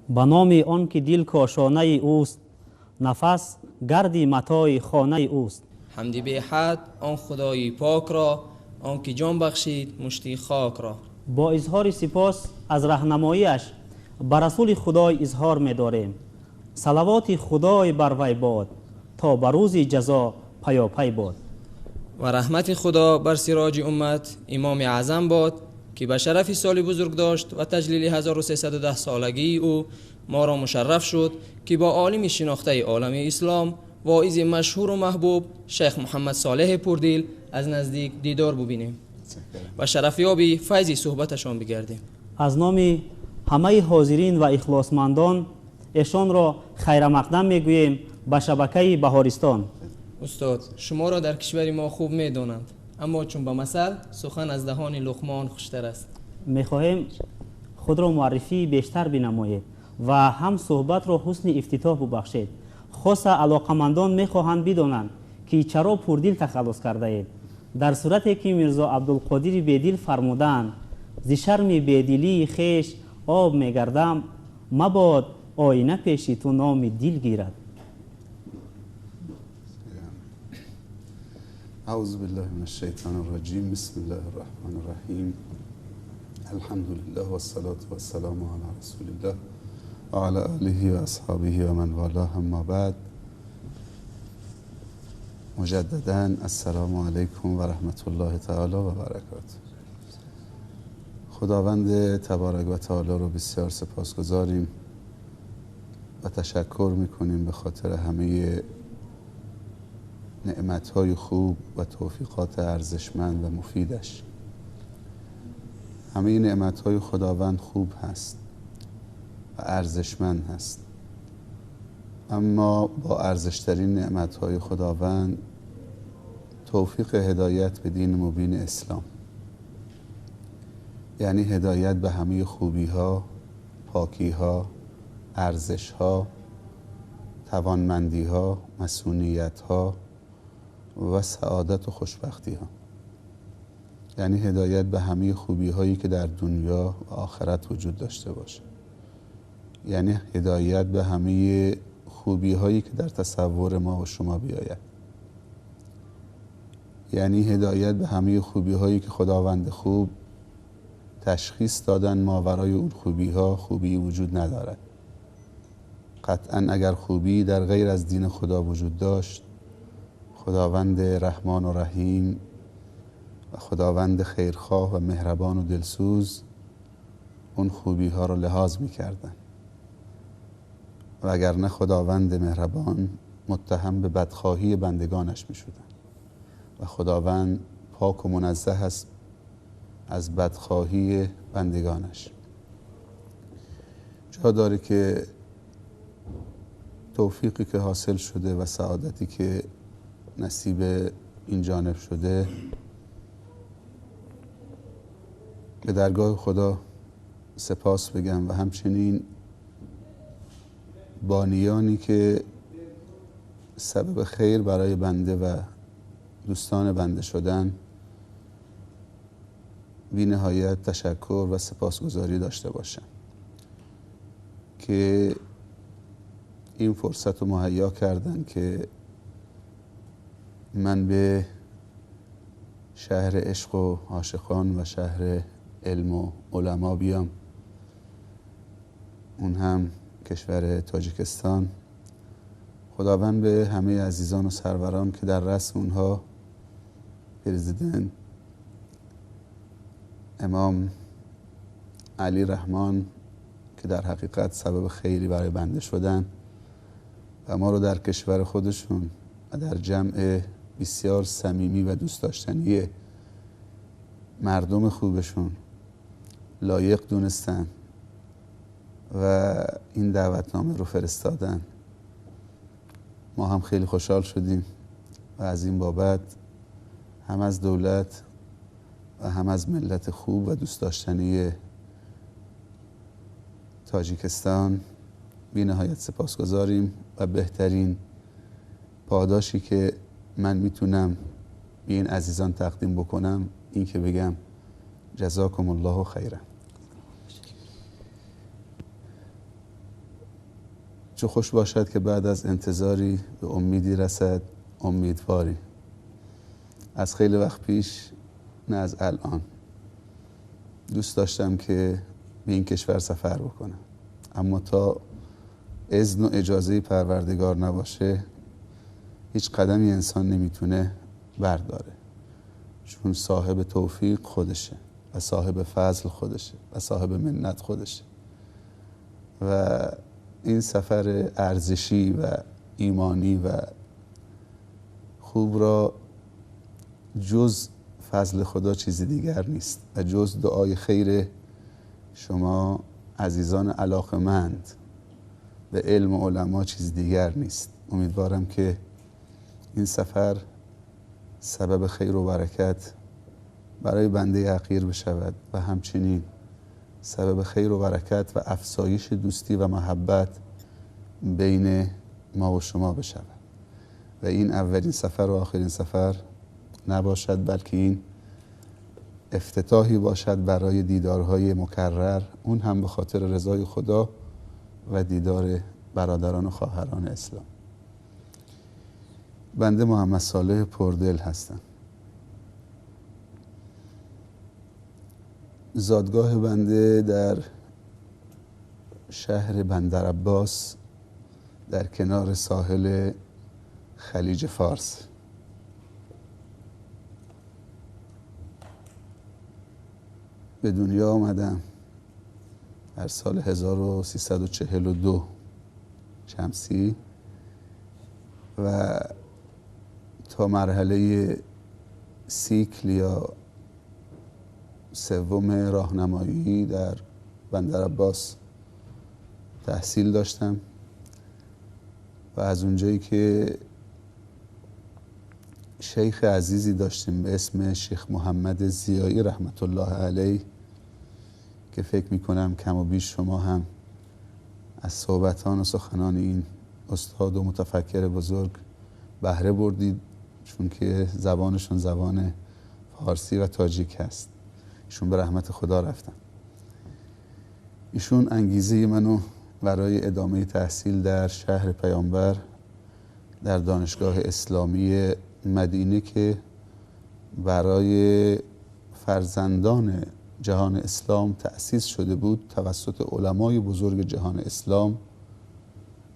به نام آن که دل کاشانه اوست، نفس گردی متاع خانه اوست. حمدی به حد آن خدای پاک را، آن که جان بخشید مشتی خاک را. با اظهار سپاس از راهنماییش بر رسول خدای اظهار می داریم. صلوات خدای بر وی باد، تا بر روز جزا پیاپی باد. و رحمت خدا بر سراج امت امام اعظم باد، که به شرف سال بزرگ داشت و تجلیل 1310 سالگی او ما را مشرف شد که با عالم شناخته عالم اسلام، واعظ مشهور و محبوب شیخ محمد صالح پردیل از نزدیک دیدار ببینیم و شرفیابی فیض صحبتشان بگردیم. از نام همه حاضرین و اخلاصمندان ایشان را خیر مقدم میگوییم به شبکه بهارستان. استاد، شما را در کشور ما خوب میدانند، اما چون به مثل سخن از دهان لقمان خوشتر است. میخواهیم خود را معرفی بیشتر بنمایید و هم صحبت را حسن افتتاح ببخشید. خاص علاقمندان میخواهند بدانند که چرا پردیل تخلص کرده اید. در صورتی که میرزا عبدالقادر بیدیل فرمودند ز شرم بیدیلی خیش آب میگردم، مباد آینه پیش تو نام دل گیرد. اعوذ بالله من الشیطان الرجیم. بسم الله الرحمن الرحیم. الحمد لله و الصلاة و السلام علی رسول الله و علی آله و اصحابه و من والاه. اما بعد، مجددا السلام علیکم و رحمت الله تعالی و برکاته. خداوند تبارک و تعالی رو بسیار سپاسگزاریم و تشکر میکنیم به خاطر همه نعمتهای خوب و توفیقات ارزشمند و مفیدش. همه نعمتهای خداوند خوب هست و ارزشمند هست، اما با ارزشترین نعمتهای خداوند توفیق هدایت به دین مبین اسلام، یعنی هدایت به همه خوبی‌ها، پاکی‌ها، ارزش‌ها، توانمندی‌ها، مسئولیت‌ها و سعادت و خوشبختی‌ها. یعنی هدایت به همه خوبی‌هایی که در دنیا و آخرت وجود داشته باشه. یعنی هدایت به همه خوبی‌هایی که در تصور ما و شما بیاید. یعنی هدایت به همه خوبی‌هایی که خداوند خوب تشخیص دادن ماورای اون خوبی‌ها خوبی وجود ندارد. قطعاً اگر خوبی در غیر از دین خدا وجود داشت، خداوند رحمان و رحیم و خداوند خیرخواه و مهربان و دلسوز اون خوبی‌ها رو لحاظ می‌کردن، و اگر نه خداوند مهربان متهم به بدخواهی بندگانش می‌شدن و خداوند پاک و منزه است از بدخواهی بندگانش. جا داره که توفیقی که حاصل شده و سعادتی که نصیب این جانب شده به درگاه خدا سپاس بگم و همچنین بانیانی که سبب خیر برای بنده و دوستان بنده شدن بی نهایت تشکر و سپاسگزاری داشته باشم که این فرصت رو مهیا کردن که من به شهر عشق و عاشقان و شهر علم و علما بیام، اون هم کشور تاجیکستان. خداوند به همه عزیزان و سروران که در رأس اونها پرزیدنت امام علی رحمان که در حقیقت سبب خیری برای بنده شدن و ما رو در کشور خودشون و در جمع بسیار صمیمی و دوست داشتنی مردم خوبشون لایق دونستن و این دعوتنامه رو فرستادن. ما هم خیلی خوشحال شدیم و از این بابت هم از دولت و هم از ملت خوب و دوست داشتنی تاجیکستان بی نهایت سپاسگزاریم و بهترین پاداشی که من میتونم به این عزیزان تقدیم بکنم این که بگم جزاکم الله خیرا. چه خوش باشد که بعد از انتظاری به امیدی رسد امیدواری. از خیلی وقت پیش، نه از الان، دوست داشتم که به این کشور سفر بکنم، اما تا اذن و اجازه پروردگار نباشه هیچ قدمی انسان نمیتونه برداره، چون صاحب توفیق خودشه و صاحب فضل خودشه و صاحب منت خودشه. و این سفر ارزشی و ایمانی و خوب را جز فضل خدا چیزی دیگر نیست و جز دعای خیر شما عزیزان علاقمند به علم و علما چیز دیگر نیست. امیدوارم که این سفر سبب خیر و برکت برای بنده حقیر بشود و همچنین سبب خیر و برکت و افزایش دوستی و محبت بین ما و شما بشود و این اولین سفر و آخرین سفر نباشد، بلکه این افتتاحی باشد برای دیدارهای مکرر، اون هم به خاطر رضای خدا و دیدار برادران و خواهران اسلام. بنده محمد صالح پردل هستم. زادگاه بنده در شهر بندرعباس در کنار ساحل خلیج فارس. به دنیا آمدم در سال 1342 شمسی و تا مرحله سیکل یا سوم راهنمایی در بندرعباس تحصیل داشتم و از اونجایی که شیخ عزیزی داشتیم به اسم شیخ محمد ضیایی رحمت الله علیه که فکر میکنم کم و بیش شما هم از صحبتان و سخنان این استاد و متفکر بزرگ بهره بردید، چون که زبانشون زبان فارسی و تاجیک هست. ایشون به رحمت خدا رفتن. ایشون انگیزه منو برای ادامه تحصیل در شهر پیامبر در دانشگاه اسلامی مدینه که برای فرزندان جهان اسلام تأسیس شده بود توسط علمای بزرگ جهان اسلام،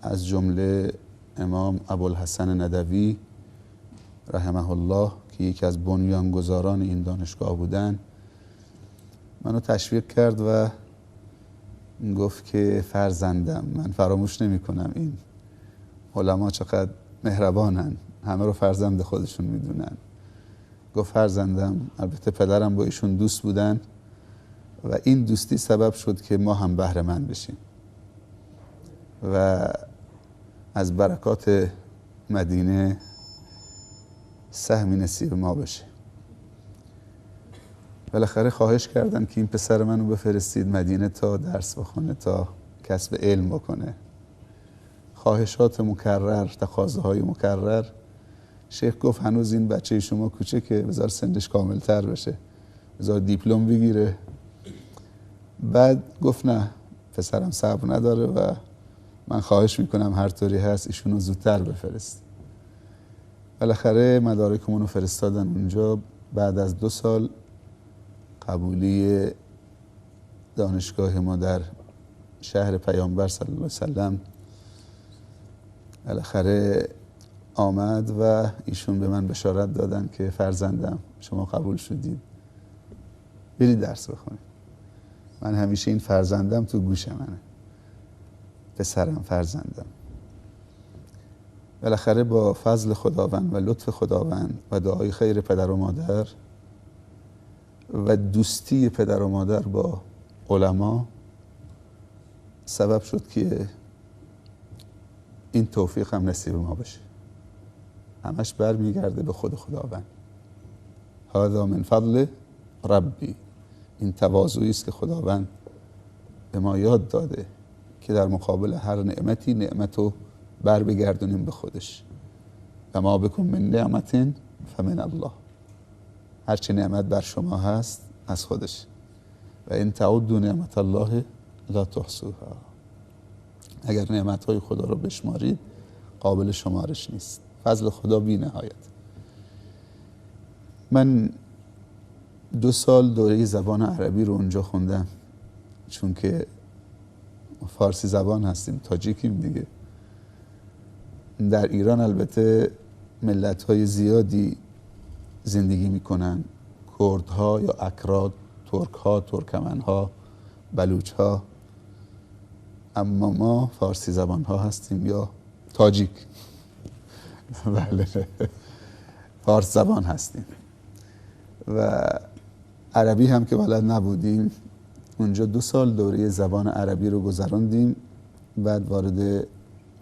از جمله امام ابوالحسن ندوی رحمه الله که یکی از بنیانگذاران این دانشگاه بودن، منو تشویق کرد و گفت که فرزندم، من فراموش نمی کنم این علما چقدر مهربانن، همه رو فرزند خودشون میدونن. گفت فرزندم، البته پدرم با ایشون دوست بودن و این دوستی سبب شد که ما هم بهره مند بشیم و از برکات مدینه سهمی نصیب ما بشه. بالاخره خواهش کردن که این پسر منو بفرستید مدینه تا درس بخونه، تا کسب علم بکنه. خواهشات مکرر، تقاضاهای مکرر. شیخ گفت هنوز این بچه شما کوچکه، بذار سنش کاملتر بشه، بذار دیپلم بگیره. بعد گفت نه، پسرم صبر نداره و من خواهش میکنم هر طوری هست ایشونو زودتر بفرست. بالاخره مدارکمون رو فرستادن اونجا. بعد از 2 سال قبولی دانشگاه ما در شهر پیامبر صلی الله علیه وسلم بالاخره آمد و ایشون به من بشارت دادن که فرزندم شما قبول شدید، برید درس بخونید. من همیشه این فرزندم تو گوش منه، پسرم، فرزندم. بالاخره با فضل خداوند و لطف خداوند و دعای خیر پدر و مادر و دوستی پدر و مادر با علما سبب شد که این توفیق هم نصیب ما بشه. همش برمیگرده به خود خداوند. هذا من فضل ربی. این تواضعی است که خداوند به ما یاد داده که در مقابل هر نعمتی نعمتو بر بگردونیم به خودش. و ما بکن من نعمت فمن الله. هرچی نعمت بر شما هست از خودش. و ان تعدوا نعمت الله لا تحصوها. اگر نعمتهای خدا رو بشمارید قابل شمارش نیست. فضل خدا بی نهایت. من 2 سال دوره زبان عربی رو اونجا خوندم، چون که فارسی زبان هستیم، تاجیکیم دیگه. در ایران البته ملت‌های زیادی زندگی میکنن، کردها یا اکراد، ترک‌ها، ترکمن‌ها، بلوچ‌ها، اما ما فارسی زبان‌ها هستیم یا تاجیک. بله، فارس زبان هستیم و عربی هم که بلد نبودیم. اونجا 2 سال دوره زبان عربی رو گذراندیم، بعد وارد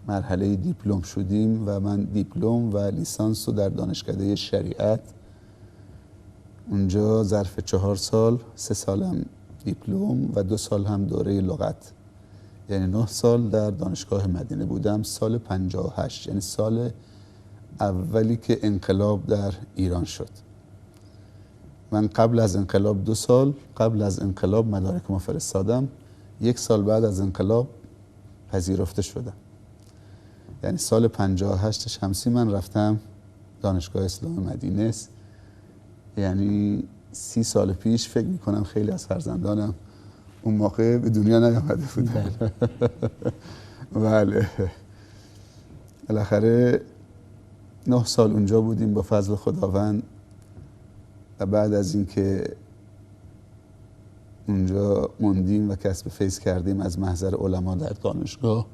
مرحله دیپلم شدیم و من دیپلم و لیسانس رو در دانشکده شریعت اونجا ظرف 4 سال، 3 سالم دیپلم و 2 سال هم دوره لغت، یعنی 9 سال در دانشگاه مدینه بودم. سال 58 یعنی سال اولی که انقلاب در ایران شد. من قبل از انقلاب 2 سال قبل از انقلاب مدارک ما فرستادم، 1 سال بعد از انقلاب پذیرفته شدم. یعنی سال 58 شمسی من رفتم دانشگاه اسلام مدینه است. یعنی 30 سال پیش فکر میکنم خیلی از فرزندانم اون موقع به دنیا نیامده بودن. بله. بالاخره 9 سال اونجا بودیم با فضل خداوند و بعد از اینکه اونجا موندیم و کسب فیض کردیم از محضر علما در دانشگاه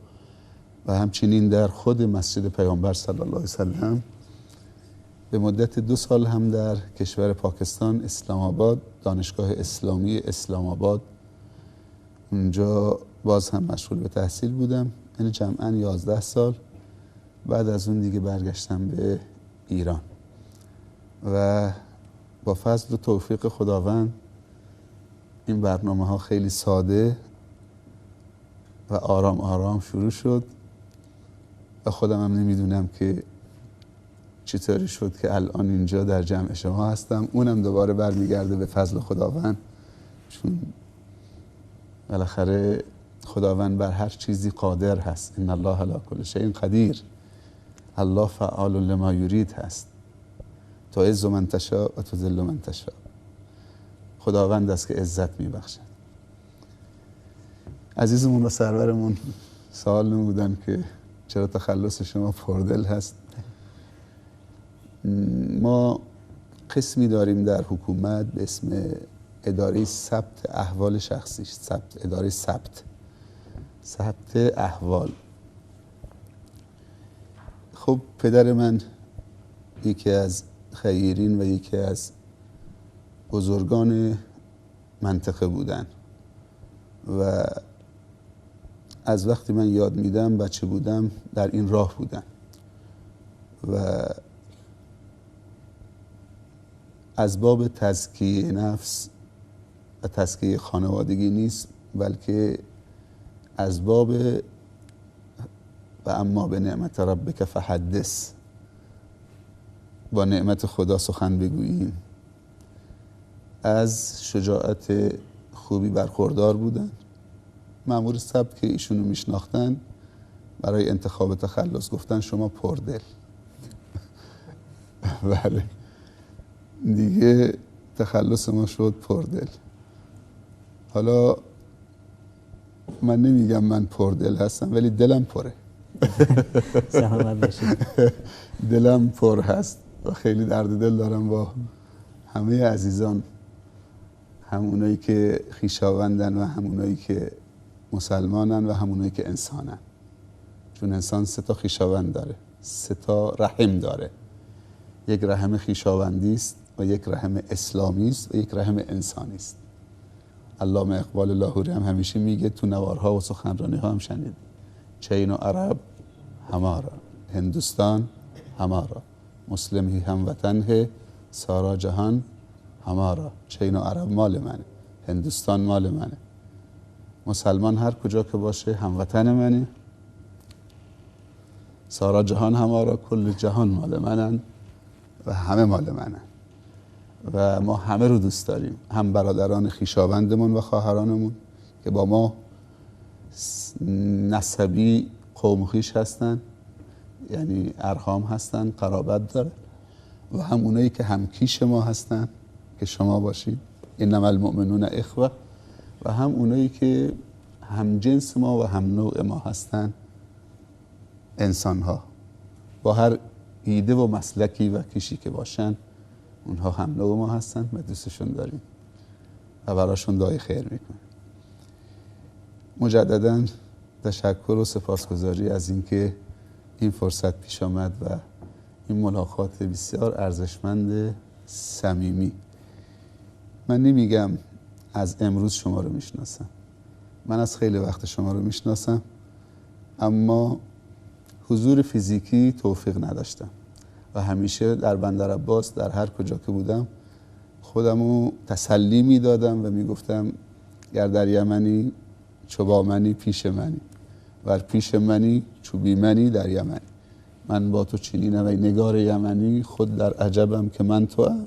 و همچنین در خود مسجد پیامبر صلی الله علیه وسلم، به مدت 2 سال هم در کشور پاکستان اسلام آباد، دانشگاه اسلامی اسلام آباد، اونجا باز هم مشغول به تحصیل بودم. یعنی جمعاً 11 سال. بعد از اون دیگه برگشتم به ایران و با فضل و توفیق خداوند این برنامه ها خیلی ساده و آرام آرام شروع شد و خودم هم نمیدونم که چطوری شد که الان اینجا در جمع شما هستم. اونم دوباره برمیگرده به فضل خداوند، چون بالاخره خداوند بر هر چیزی قادر هست. ان الله علی کل شیء قدیر. الله فعال لما یرید هست. تعز من تشاء و تذل من تشاء. خداوند است که عزت میبخشد. عزیزمون و سرورمون سوال نمودن که چرا تخلص شما پردل هست. ما قسمی داریم در حکومت به اسم اداره ثبت احوال شخصی، اداره ثبت احوال. خب پدر من یکی از خیرین و یکی از بزرگان منطقه بودن و از وقتی من یاد میدم بچه بودم در این راه بودن و از باب تزکیه نفس و تزکیه خانوادگی نیست، بلکه از باب و اما به نعمت ربک فحدث، با نعمت خدا سخن بگوییم. از شجاعت خوبی برخوردار بودن. مأمور ثبت که ایشونو میشناختن برای انتخاب تخلص گفتن شما پردل. بله دیگه تخلص ما شد پردل. حالا من نمیگم من پردل هستم ولی دلم پره. سلامت باشید. دلم پر هست و خیلی درد دل دارم با همه عزیزان، همونایی که خویشاوندن و همونایی که مسلمانن و همونایی که انسانن. چون انسان 3 تا خویشاوند داره، 3 تا رحم داره. یک رحم خویشاوندی است و یک رحم اسلامی است و یک رحم انسانی است. علامه اقبال لاهوری هم همیشه میگه، تو نوارها و سخنرانی ها هم شنید، چین و عرب همارا، هندوستان همارا، مسلمی هم وطن ہے، سارا جهان همارا. چین و عرب مال منه، هندوستان مال منه، مسلمان هر کجا که باشه هموطن منه، سارا جهان همارا، کل جهان مال منن و همه مال منن و ما همه رو دوست داریم، هم برادران خویشاوندمون و خواهرانمون که با ما نسبی قوم خویش هستن، یعنی ارحام هستن، قرابت داره، و هم اونایی که همکیش ما هستن که شما باشید، انما المؤمنون اخوه، و هم اونایی که هم جنس ما و هم نوع ما هستن، انسان ها با هر ایده و مسلکی و کیشی که باشن، اونها هم نوع ما هستن و دوستشون داریم و براشون دعای خیر میکنیم. مجددا تشکر و سپاسگزاری از اینکه این فرصت پیش آمد و این ملاقات بسیار ارزشمند صمیمی. من نمیگم از امروز شما رو میشناسم، من از خیلی وقت شما رو میشناسم، اما حضور فیزیکی توفیق نداشتم و همیشه در بندر عباس در هر کجا که بودم خودمو تسلی میدادم و میگفتم گر در یمنی چوبا منی پیش منی، ور پیش منی چوبی منی در یمنی. من با تو چنینم ای نگار یمنی، خود در عجبم که من تو هم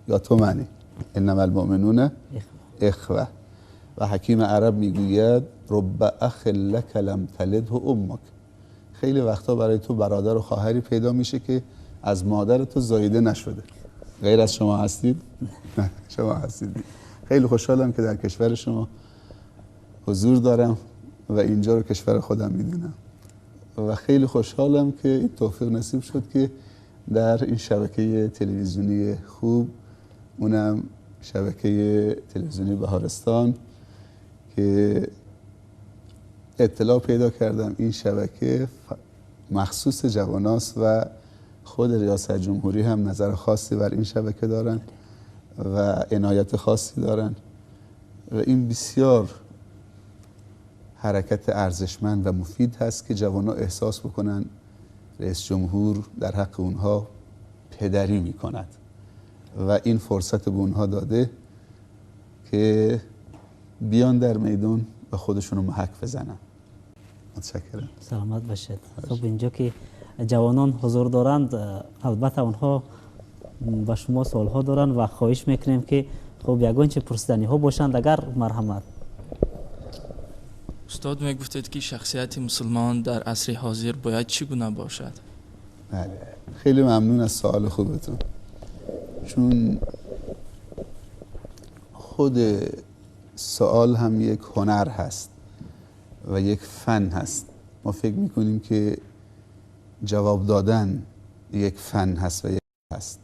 یا تو منی. انما المؤمنون اخوه. و حکیم عرب میگوید رب اخ لک لم تلده امک. خیلی وقتا برای تو برادر و خواهری پیدا میشه که از مادر تو زایده نشده. غیر از شما هستید؟ نه شما هستید. خیلی خوشحالم که در کشور شما حضور دارم و اینجا رو کشور خودم میدونم و خیلی خوشحالم که این توفیق نصیب شد که در این شبکه تلویزیونی خوب، اونم شبکه تلویزیونی بهارستان، که اطلاع پیدا کردم این شبکه مخصوص جواناست و خود ریاست جمهوری هم نظر خاصی بر این شبکه دارن و عنایت خاصی دارن و این بسیار حرکت ارزشمند و مفید هست که جوانا احساس بکنن رئیس جمهور در حق اونها پدری میکند و این فرصت به اونها داده که بیان در میدان و خودشونو محک بزنن. متشکرم. سلامت باشید. خب اینجا که جوانان حضور دارند، البته اونها با شما سوالها دارند و خواهش میکنیم که خب یگان چه پرسیدنی ها باشند اگر مرحمت. استاد میگفتید که شخصیت مسلمان در عصر حاضر باید چگونه باشد؟ بله، خیلی ممنون از سوال خوبتون، چون خود سوال هم یک هنر هست و یک فن هست. ما فکر میکنیم که جواب دادن یک فن هست و یک هست،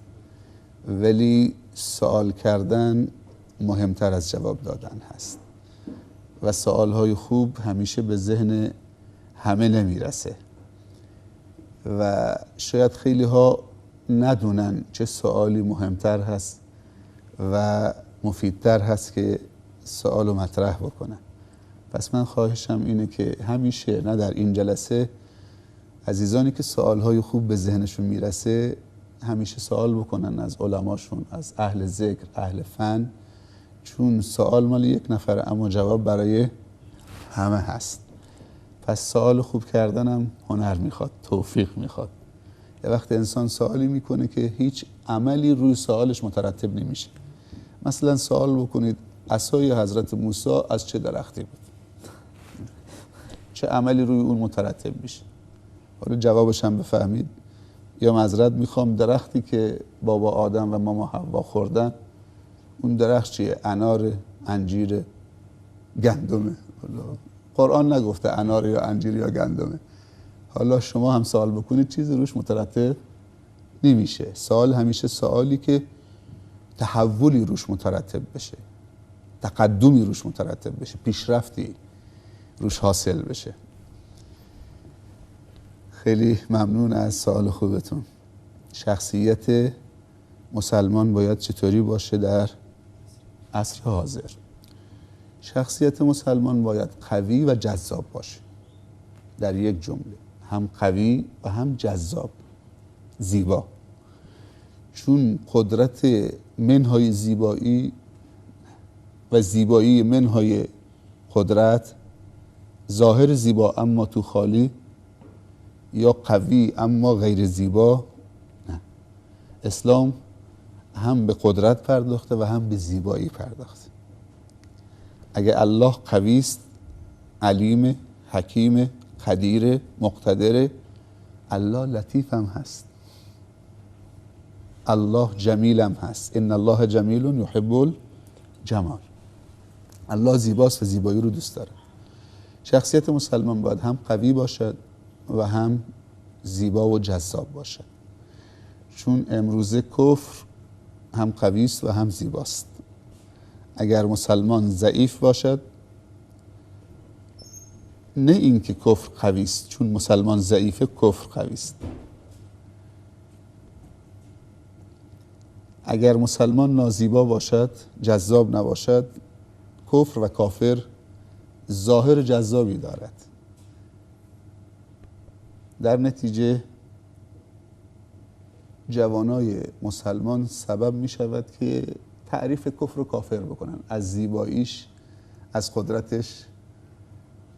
ولی سوال کردن مهمتر از جواب دادن هست و سوالهای خوب همیشه به ذهن همه نمیرسه و شاید خیلی ها ندونن چه سوالی مهمتر هست و مفیدتر هست که سوالو مطرح بکنن. پس من خواهشم اینه که همیشه، نه در این جلسه، عزیزانی که سوالهای خوب به ذهنشون میرسه همیشه سوال بکنن از علماشون، از اهل ذکر، اهل فن، چون سوال مال یک نفره اما جواب برای همه هست. پس سوال خوب کردنم هنر میخواد، توفیق میخواد. یه وقت انسان سوالی میکنه که هیچ عملی روی سوالش مترتب نمیشه. مثلا سوال بکنید عصای حضرت موسی از چه درختی بود؟ چه عملی روی اون مترتب میشه؟ حالا جوابش هم بفهمید. یا معذرت میخوام، درختی که بابا آدم و ماما حوا خوردن، اون درخت چیه؟ انار، انجیر، گندمه. قرآن نگفته انار یا انجیر یا گندمه. حالا شما هم سوال بکنید چیزی روش مترتب نمیشه. سوال همیشه سوالی که تحولی روش مترتب بشه، تقدمی روش مترتب بشه، پیشرفتی روش حاصل بشه. خیلی ممنون از سوال خوبتون. شخصیت مسلمان باید چطوری باشه در عصر حاضر؟ شخصیت مسلمان باید قوی و جذاب باشه، در یک جمله، هم قوی و هم جذاب، زیبا. چون قدرت منهای زیبایی و زیبایی منهای قدرت، ظاهر زیبا اما تو خالی، یا قوی اما غیر زیبا، نه. اسلام هم به قدرت پرداخته و هم به زیبایی پرداخته. اگه الله قوی است علیم، حکیم، قدیر، مقتدر. الله لطیف هم هست، الله جمیل هم هست. ان الله جمیل یحب الجمال. الله زیباست و زیبایی رو دوست داره. شخصیت مسلمان باید هم قوی باشد و هم زیبا و جذاب باشد، چون امروزه کفر هم قوی است و هم زیباست. اگر مسلمان ضعیف باشد، نه اینکه کفر قوی است، چون مسلمان ضعیفه کفر قوی است. اگر مسلمان نازیبا باشد، جذاب نباشد، کفر و کافر ظاهر جذابی دارد. در نتیجه جوانای مسلمان سبب می شود که تعریف کفر و کافر بکنن. از زیباییش، از قدرتش.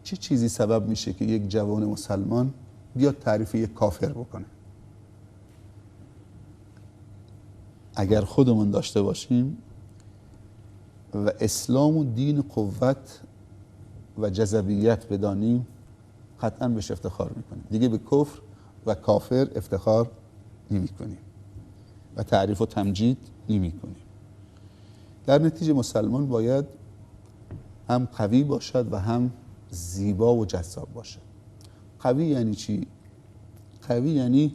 چه چیزی سبب میشه که یک جوان مسلمان بیاد تعریف یک کافر بکنه؟ اگر خودمون داشته باشیم و اسلام و دین قوت و جذابیت بدانیم، قطعا بهش افتخار میکنیم. دیگه به کفر و کافر افتخار نمی کنیم و تعریف و تمجید نمی کنیم. در نتیجه مسلمان باید هم قوی باشد و هم زیبا و جذاب باشد. قوی یعنی چی؟ قوی یعنی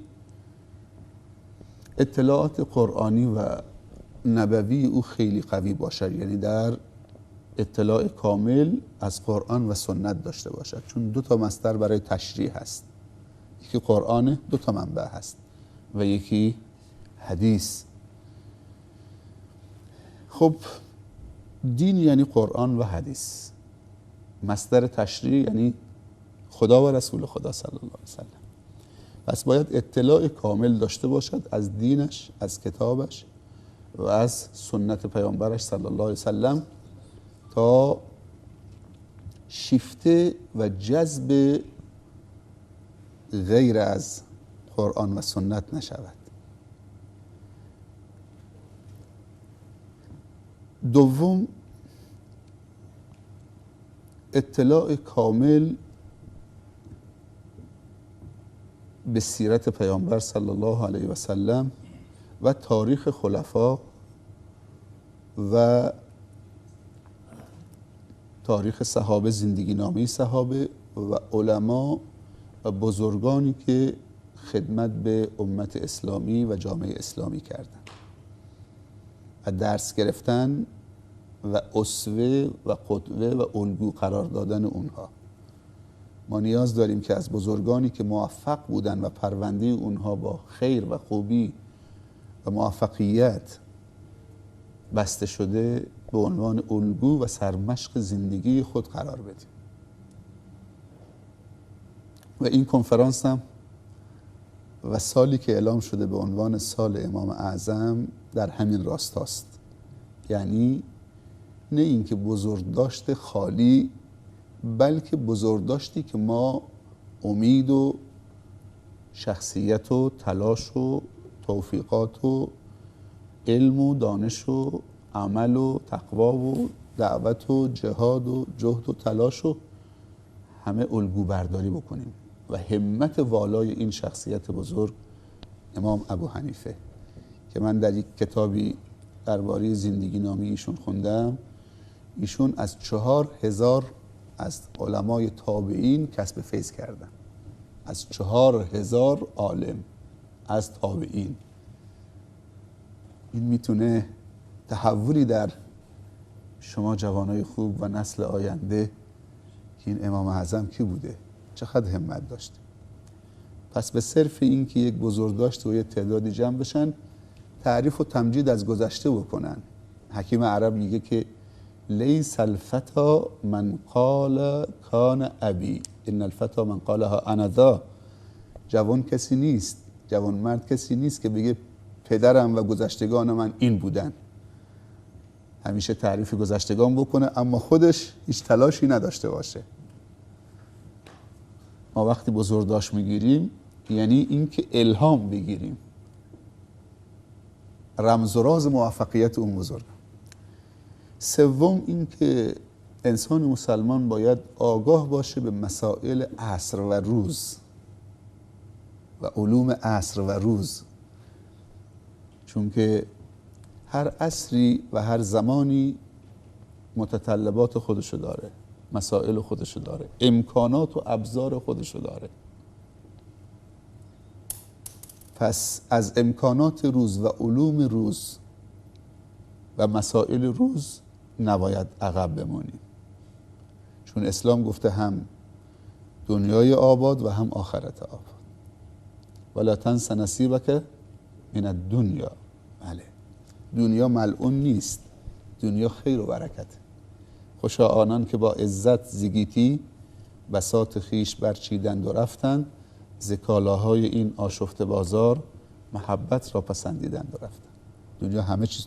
اطلاعات قرآنی و نبوی او خیلی قوی باشد، یعنی در اطلاع کامل از قرآن و سنت داشته باشد، چون 2 مصدر برای تشریح هست. یکی قرآن، 2 منبع هست و یکی حدیث. خب دین یعنی قرآن و حدیث. مصدر تشریع یعنی خدا و رسول خدا صلی الله علیه وسلم. پس باید اطلاع کامل داشته باشد از دینش، از کتابش و از سنت پیامبرش صلی الله علیه وسلم تا شیفته و جذب غیر از قرآن و سنت نشود. دوم، اطلاع کامل به سیرت پیامبر صلی الله علیه و سلم و تاریخ خلفا و تاریخ صحابه، زندگی نامه صحابه و علما و بزرگانی که خدمت به امت اسلامی و جامعه اسلامی کردند و درس گرفتن و اسوه و قدوه و الگو قرار دادن اونها. ما نیاز داریم که از بزرگانی که موفق بودن و پرونده اونها با خیر و خوبی و موفقیت بسته شده به عنوان الگو و سرمشق زندگی خود قرار بدیم. و این کنفرانس هم و سالی که اعلام شده به عنوان سال امام اعظم در همین راستاست. یعنی نه اینکه بزرگداشت خالی، بلکه بزرگداشتی که ما امید و شخصیت و تلاش و توفیقات و علم و دانش و عمل و تقوا و دعوت و جهاد و جهد و تلاش و همه الگو برداری بکنیم و همت والای این شخصیت بزرگ امام ابو حنیفه که من در یک کتابی درباره زندگی نامه ایشون خوندم، ایشون از 4000 از علمای تابعین کسب فیض کردن. از 4000 عالم از تابعین. این میتونه تحولی در شما جوانای خوب و نسل آینده که این امام اعظم کی بوده، چقدر همت داشته. پس به صرف این که یک بزرگداشت و یک تعدادی جمع بشن، تعریف و تمجید از گذشته بکنن. حکیم عرب میگه که لیس الفتا من قال کان ابی، ان الفتا من قالها انا ذا. جوان کسی نیست، جوان مرد کسی نیست که بگه پدرم و گذشتگان من این بودن. همیشه تعریف گذشتگان بکنه اما خودش هیچ تلاشی نداشته باشه. ما وقتی بزرگداشت میگیریم یعنی اینکه الهام بگیریم، رمز و راز موفقیت اون بزرگ. سوم این که انسان مسلمان باید آگاه باشه به مسائل عصر و روز و علوم عصر و روز، چون که هر عصری و هر زمانی متطلبات خودشو داره، مسائل خودشو داره، امکانات و ابزار خودشو داره. پس از امکانات روز و علوم روز و مسائل روز نباید عقب بمونیم، چون اسلام گفته هم دنیای آباد و هم آخرت آباد. ولا تنس نصیبک من الدنیا. بله، دنیا ملعون نیست، دنیا خیر و برکت. خوشا آنان که با عزت زگیتی بساط خیش برچیدند و رفتند، ز کالاهای این آشفته بازار محبت را پسندیدند و رفتند. دنیا همه چیز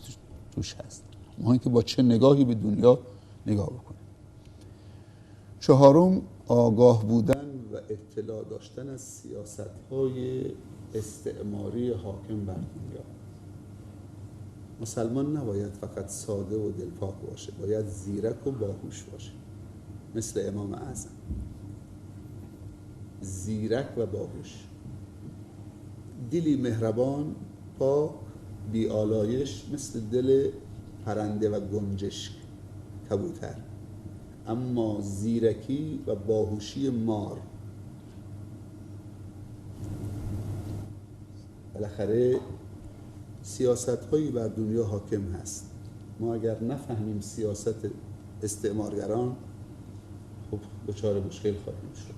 توش هست، مهم که با چه نگاهی به دنیا نگاه بکنیم. چهارم، آگاه بودن و اطلاع داشتن از سیاست‌های استعماری حاکم بر دنیا. مسلمان نباید فقط ساده و دلپاک باشه، باید زیرک و باهوش باشه، مثل امام اعظم. زیرک و باهوش، دلی مهربان، پاک، بی‌آلایش، مثل دل پرنده و گنجشک، کبوتر، اما زیرکی و باهوشی مار. بالاخره سیاست هایی بر دنیا حاکم هست، ما اگر نفهمیم سیاست استعمارگران، خب دچار مشکل خواهیم شد.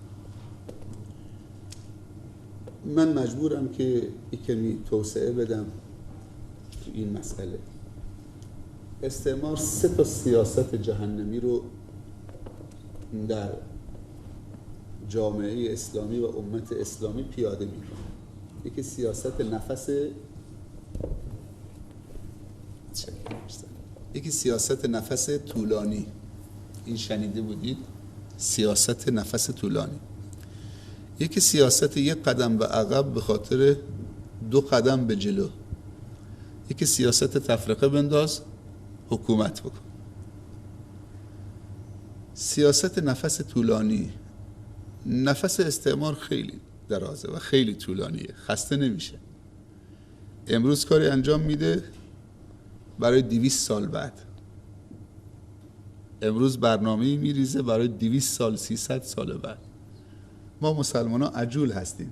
من مجبورم که یک کمی توسعه بدم تو این مسئله. استعمار 3 سیاست جهنمی رو در جامعه اسلامی و امت اسلامی پیاده میکنه. یکی سیاست نفس طولانی، این شنیده بودید؟ سیاست نفس طولانی. یکی سیاست 1 قدم به عقب به خاطر 2 قدم به جلو. یکی سیاست تفرقه بنداز، حکومت بکن. سیاست نفس طولانی، نفس استعمار خیلی درازه و خیلی طولانیه، خسته نمیشه. امروز کاری انجام میده برای 200 سال بعد، امروز برنامه‌ای میریزه برای 200 سال 300 سال بعد. ما مسلمان ها عجول هستیم،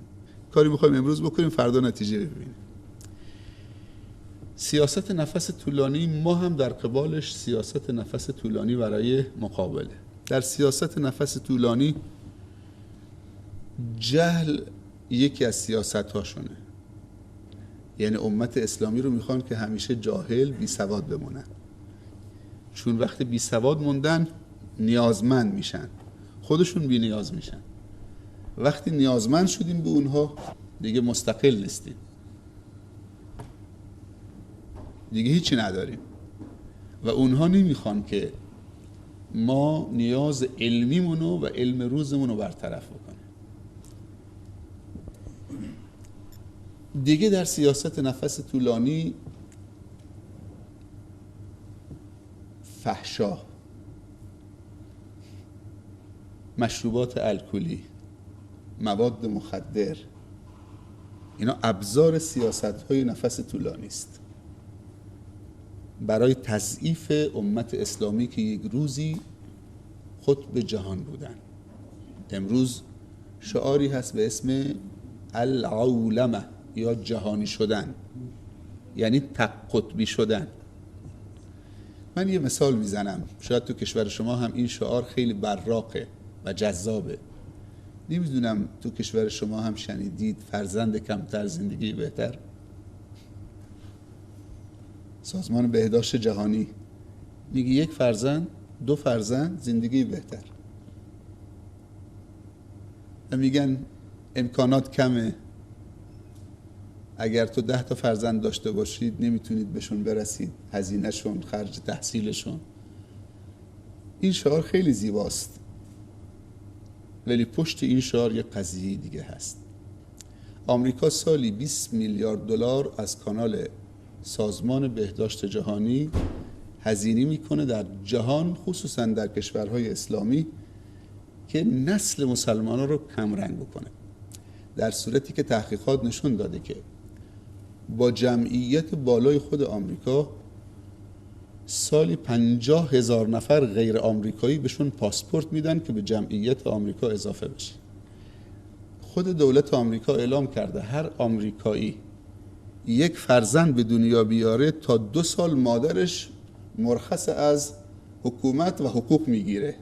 کاری میخوایم امروز بکنیم فردا نتیجه ببینیم. سیاست نفس طولانی، ما هم در قبالش سیاست نفس طولانی برای مقابله. در سیاست نفس طولانی جهل یکی از سیاست هاشونه، یعنی امت اسلامی رو میخوان که همیشه جاهل بی سواد بمونن، چون وقتی بی سواد موندن نیازمند میشن، خودشون بی نیاز میشن. وقتی نیازمند شدیم به اونها دیگه مستقل نیستیم، دیگه هیچی نداریم و اونها نمیخوان که ما نیاز علمیمونو و علم روزمونو برطرف بکنه. دیگه در سیاست نفس طولانی فحشا، مشروبات الکلی، مواد مخدر، اینا ابزار سیاست‌های نفس طولانی است برای تضعیف امت اسلامی که یک روزی قطب جهان بودن. امروز شعاری هست به اسم العولمه یا جهانی شدن، یعنی تق قطبی شدن. من یه مثال میزنم، شاید تو کشور شما هم این شعار خیلی براقه و جذابه. نمیدونم تو کشور شما هم شنیدید فرزند کمتر زندگی بهتر؟ سازمان بهداشت جهانی میگه 1 فرزند 2 فرزند زندگی بهتر، و میگن امکانات کمه، اگر تو 10 فرزند داشته باشید نمیتونید بهشون برسید، هزینه‌شون، خرج تحصیلشون. این شعار خیلی زیباست، ولی پشت این شعار یه قضیه دیگه هست. آمریکا سالی 20 میلیارد دلار از کانال سازمان بهداشت جهانی هزینه میکنه در جهان، خصوصا در کشورهای اسلامی، که نسل مسلمانان رو کمرنگ بکنه، در صورتی که تحقیقات نشون داده که با جمعیت بالای خود آمریکا سالی 50,000 نفر غیر آمریکایی بهشون پاسپورت میدن که به جمعیت آمریکا اضافه بشه. خود دولت آمریکا اعلام کرده هر آمریکایی یک فرزند به دنیا بیاره تا 2 سال مادرش مرخص از حکومت و حقوق میگیره،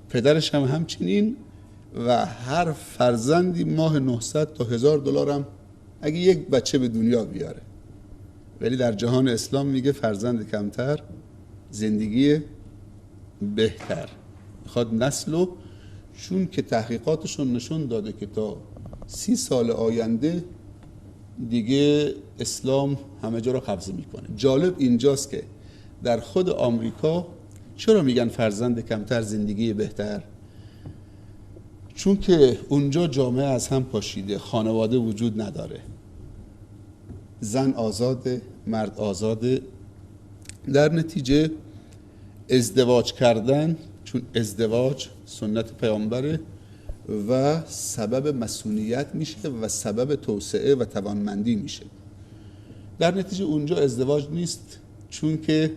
پدرش هم همچنین، و هر فرزندی ماه 900 تا 1000 دلار هم اگه یک بچه به دنیا بیاره. ولی در جهان اسلام میگه فرزند کمتر زندگی بهتر، میخواد نسلو، چون که تحقیقاتشون نشون داده که تا 30 سال آینده دیگه اسلام همه جا رو قبضه میکنه. جالب اینجاست که در خود آمریکا چرا میگن فرزند کمتر زندگی بهتر؟ چون که اونجا جامعه از هم پاشیده، خانواده وجود نداره، زن آزاده، مرد آزاده، در نتیجه ازدواج کردن، چون ازدواج سنت پیامبره و سبب مسئولیت میشه و سبب توسعه و توانمندی میشه. در نتیجه اونجا ازدواج نیست، چون که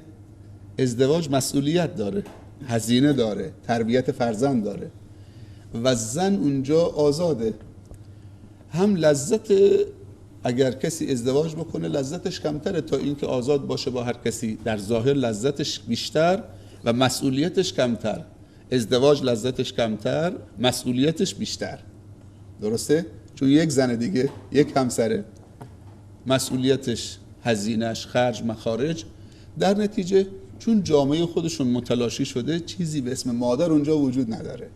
ازدواج مسئولیت داره، هزینه داره، تربیت فرزند داره، و زن اونجا آزاده. هم لذت، اگر کسی ازدواج بکنه لذتش کمتره تا اینکه آزاد باشه با هر کسی، در ظاهر لذتش بیشتر و مسئولیتش کمتر. ازدواج لذتش کمتر، مسئولیتش بیشتر، درسته؟ چون یک زن دیگه، یک همسره، مسئولیتش، هزینهش، خرج، مخارج. در نتیجه چون جامعه خودشون متلاشی شده، چیزی به اسم مادر اونجا وجود نداره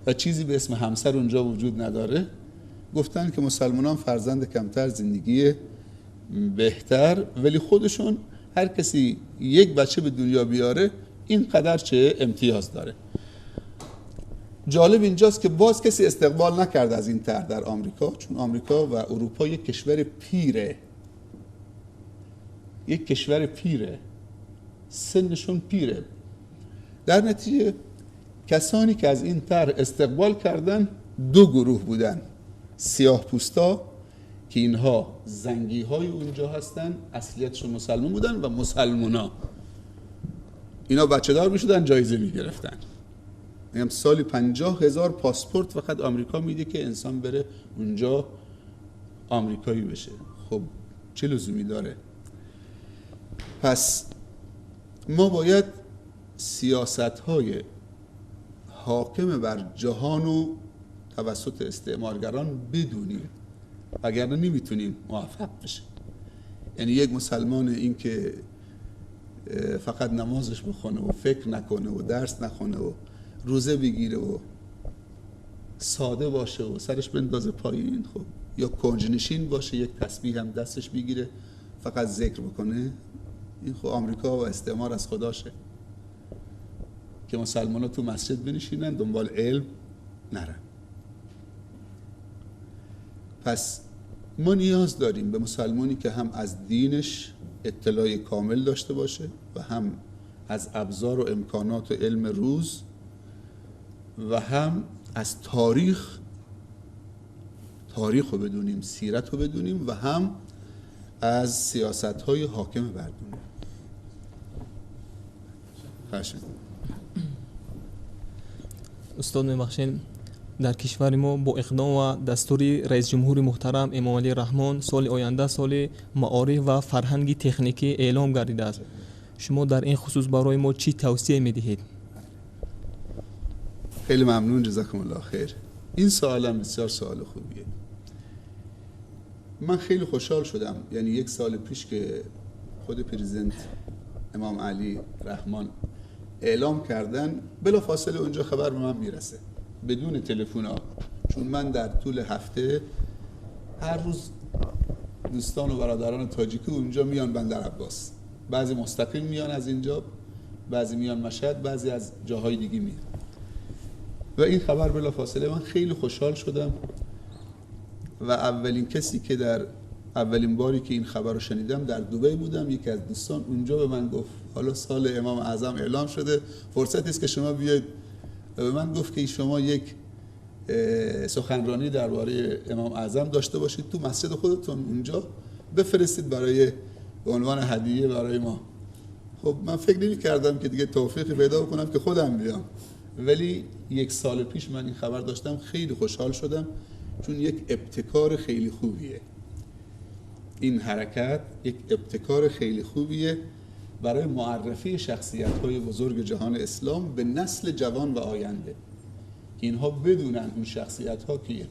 و چیزی به اسم همسر اونجا وجود نداره. گفتن که مسلمانان فرزند کمتر زندگی بهتر، ولی خودشون هر کسی یک بچه به دنیا بیاره این قدر چه امتیاز داره. جالب اینجاست که باز کسی استقبال نکرده از این طرح در آمریکا، چون آمریکا و اروپا یک کشور پیره، یک کشور پیره، سنشون پیره. در نتیجه کسانی که از این طرح استقبال کردن 2 گروه بودن: سیاه پوستا که اینها زنگی های اونجا هستن، اصلیتشون مسلمان بودن، و مسلمونا، اینا بچه دار میشدن، جایزه میگرفتن. میگم سالی 50,000 پاسپورت فقط آمریکا میده که انسان بره اونجا آمریکایی بشه. خب چه لزومی داره؟ پس ما باید سیاست های حاکم بر جهانو توسط استعمارگران بدونیم، وگرنه نمیتونیم موفق بشیم. یعنی یک مسلمان این که فقط نمازش بخونه و فکر نکنه و درس نخونه و روزه بگیره و ساده باشه و سرش بندازه پایین، خب، یا کنجنشین باشه، یک تسبیح هم دستش بگیره فقط ذکر بکنه، این خب آمریکا و استعمار از خداشه که مسلمان ها تو مسجد بنشینن دنبال علم نرن. پس ما نیاز داریم به مسلمانی که هم از دینش اطلاع کامل داشته باشه و هم از ابزار و امکانات و علم روز و هم از تاریخ رو بدونیم، سیرت رو بدونیم و هم از سیاست‌های حاکم بر دنیا. استاد میبخشین، در کشور ما با اقدام و دستوری رئیس جمهور محترم امام علی رحمان سال آینده سال معارف و فرهنگی تکنیکی اعلام گردیده است. شما در این خصوص برای ما چی توصیه میدهید؟ خیلی ممنون، جزاکم الله خیر. این سوالم بسیار سوال خوبیه. من خیلی خوشحال شدم، یعنی 1 سال پیش که خود پرزیدنت امام علی رحمان اعلام کردن، بلا فاصله اونجا خبر به من میرسه بدون تلفن ها، چون من در طول هفته هر روز دوستان و برادران تاجیکی اونجا میان بندر عباس، بعضی مستقیم میان از اینجا، بعضی میان مشهد، بعضی از جاهای دیگه میان، و این خبر بلا فاصله من خیلی خوشحال شدم و اولین کسی که در اولین باری که این خبر رو شنیدم در دبی بودم. یکی از دوستان اونجا به من گفت حالا سال امام اعظم اعلام شده، فرصتی است که شما بیاید. به من گفت که شما یک سخنرانی درباره امام اعظم داشته باشید تو مسجد خودتون اونجا بفرستید برای به عنوان هدیه برای ما. خب من فکر نمی کردم که دیگه توفیقی پیدا کنم که خودم بیام، ولی 1 سال پیش من این خبر داشتم، خیلی خوشحال شدم چون یک ابتکار خیلی خوبیه. این حرکت یک ابتکار خیلی خوبیه برای معرفی شخصیت‌های بزرگ جهان اسلام به نسل جوان و آینده، که اینها بدونن اون شخصیت‌ها کیه.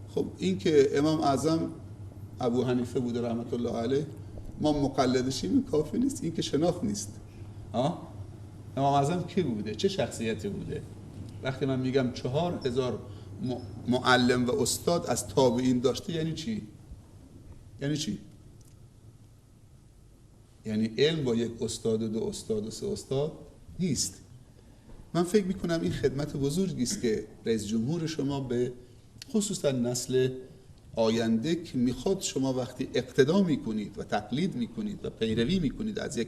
خب این که امام اعظم ابو حنیفه بوده رحمت الله علیه، ما مقلدشیم کافی نیست، این که شناخت نیست. امام اعظم کی بوده؟ چه شخصیتی بوده؟ وقتی من میگم 4000 معلم و استاد از تابعین داشته، یعنی چی؟ یعنی چی؟ یعنی علم با 1 استاد و 2 استاد و 3 استاد نیست. من فکر میکنم این خدمت بزرگی است که رئیس جمهور شما به خصوصا نسل آینده که میخواد شما وقتی اقتدا میکنید و تقلید میکنید و پیروی میکنید از یک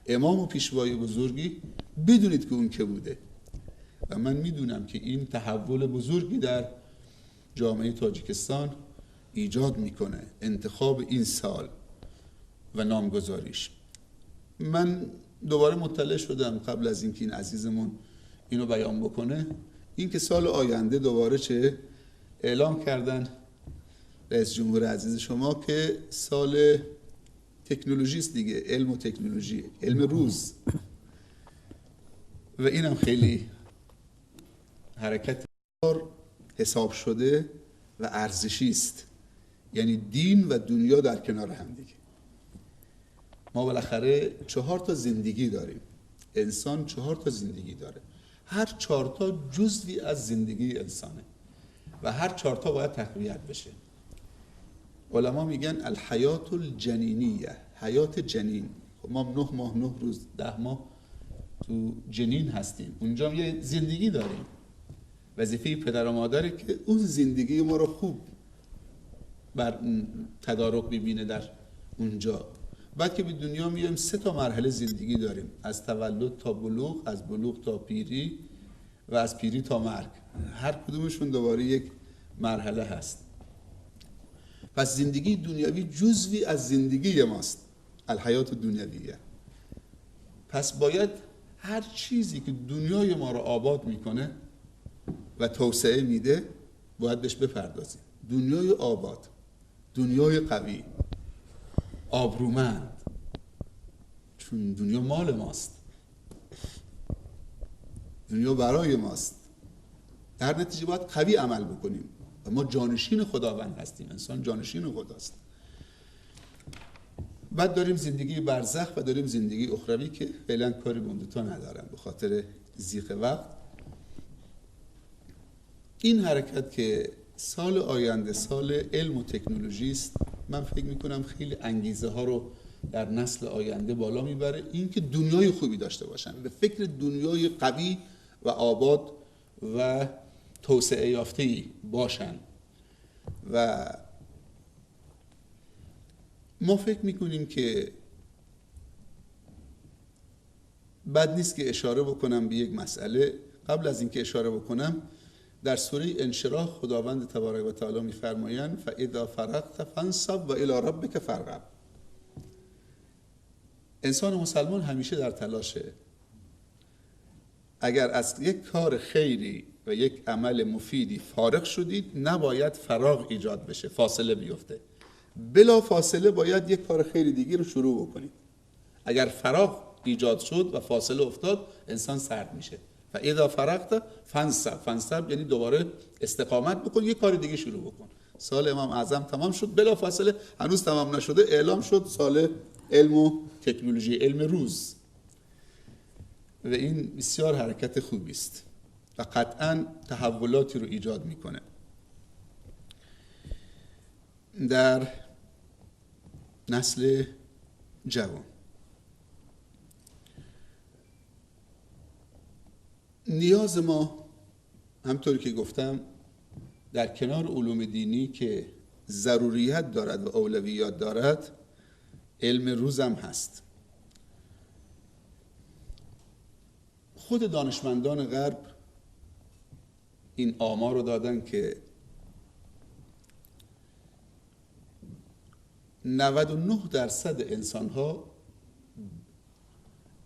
امام و پیشوای بزرگی، بدونید که اون که بوده. و من میدونم که این تحول بزرگی در جامعه تاجیکستان ایجاد میکنه، انتخاب این سال و نامگذاریش. من دوباره مطلع شدم قبل از اینکه این عزیزمون اینو بیان بکنه، این که سال آینده دوباره چه اعلام کردن رئیس جمهور عزیز شما که سال تکنولوژی است دیگه، علم و تکنولوژی، علم روز. و اینم خیلی حرکت حساب شده و ارزشی است، یعنی دین و دنیا در کنار هم دیگه. ما بالاخره 4 تا زندگی داریم، انسان 4 تا زندگی داره، هر 4 تا جزوی از زندگی انسانه و هر 4 تا باید تقویت بشه. علما میگن الحیات الجنینیه، حیات جنین. خب ما 9 ماه 9 روز 10 ماه تو جنین هستیم، اونجا یه زندگی داریم. وظیفه پدر و مادره که اون زندگی ما رو خوب بر تدارک ببینه در اونجا. بعد که به دنیا میایم 3 تا مرحله زندگی داریم، از تولد تا بلوغ، از بلوغ تا پیری و از پیری تا مرگ. هر کدومشون دوباره یک مرحله هست. پس زندگی دنیوی جزوی از زندگی ماست، الحیات دنیویه. پس باید هر چیزی که دنیای ما رو آباد میکنه و توسعه میده باید بهش بپردازیم. دنیای آباد، دنیای قوی، آبرومند، چون دنیا مال ماست، دنیا برای ماست. در نتیجه باید قوی عمل بکنیم و ما جانشین خداوند هستیم، انسان جانشین خداست. بعد داریم زندگی برزخ و داریم زندگی اخروی که فعلا کاری به اون دو تا ندارم به خاطر ضیق وقت. این حرکت که سال آینده سال علم و تکنولوژی است، من فکر میکنم خیلی انگیزه ها رو در نسل آینده بالا میبره. این که دنیای خوبی داشته باشن، به فکر دنیای قوی و آباد و توسعه یافته‌ای باشن. و ما فکر میکنیم که بد نیست که اشاره بکنم به یک مسئله. قبل از اینکه اشاره بکنم، در سوره انشراح خداوند تبارک و تعالی می‌فرمایند فاذا فرغت فانصب و الی ربک فارغب. انسان مسلمان همیشه در تلاشه. اگر از یک کار خیری و یک عمل مفیدی فارغ شدید، نباید فراغ ایجاد بشه، فاصله بیفته. بلا فاصله باید یک کار خیری دیگه رو شروع بکنید. اگر فراغ ایجاد شد و فاصله افتاد، انسان سرد میشه. فاذا فرغت فانصب یعنی دوباره استقامت بکن، یک کار دیگه شروع بکن. سال امام اعظم تمام شد، بلا فاصله هنوز تمام نشده اعلام شد سال علم و تکنولوژی، علم روز. و این بسیار حرکت خوبی است و قطعاً تحولاتی رو ایجاد میکنه. در نسل جوان نیاز ما، همطوری که گفتم، در کنار علوم دینی که ضروریت دارد و اولویات دارد، علم روزم هست. خود دانشمندان غرب این آمار رو دادن که 99% انسان‌ها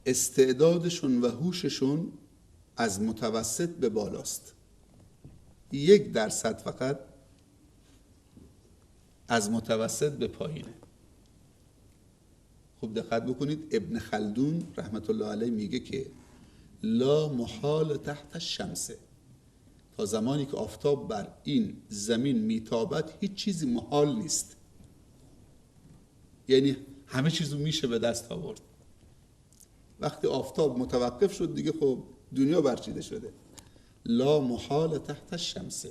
استعدادشون و هوششون از متوسط به بالاست. 1% فقط از متوسط به پایینه. خب دقت بکنید، ابن خلدون رحمت الله علیه میگه که لا محال تحت الشمس، تا زمانی که آفتاب بر این زمین میتابد هیچ چیزی محال نیست. یعنی همه چیزو میشه به دست آورد. وقتی آفتاب متوقف شد دیگه خب دنیا برچیده شده. لا محال تحت الشمس.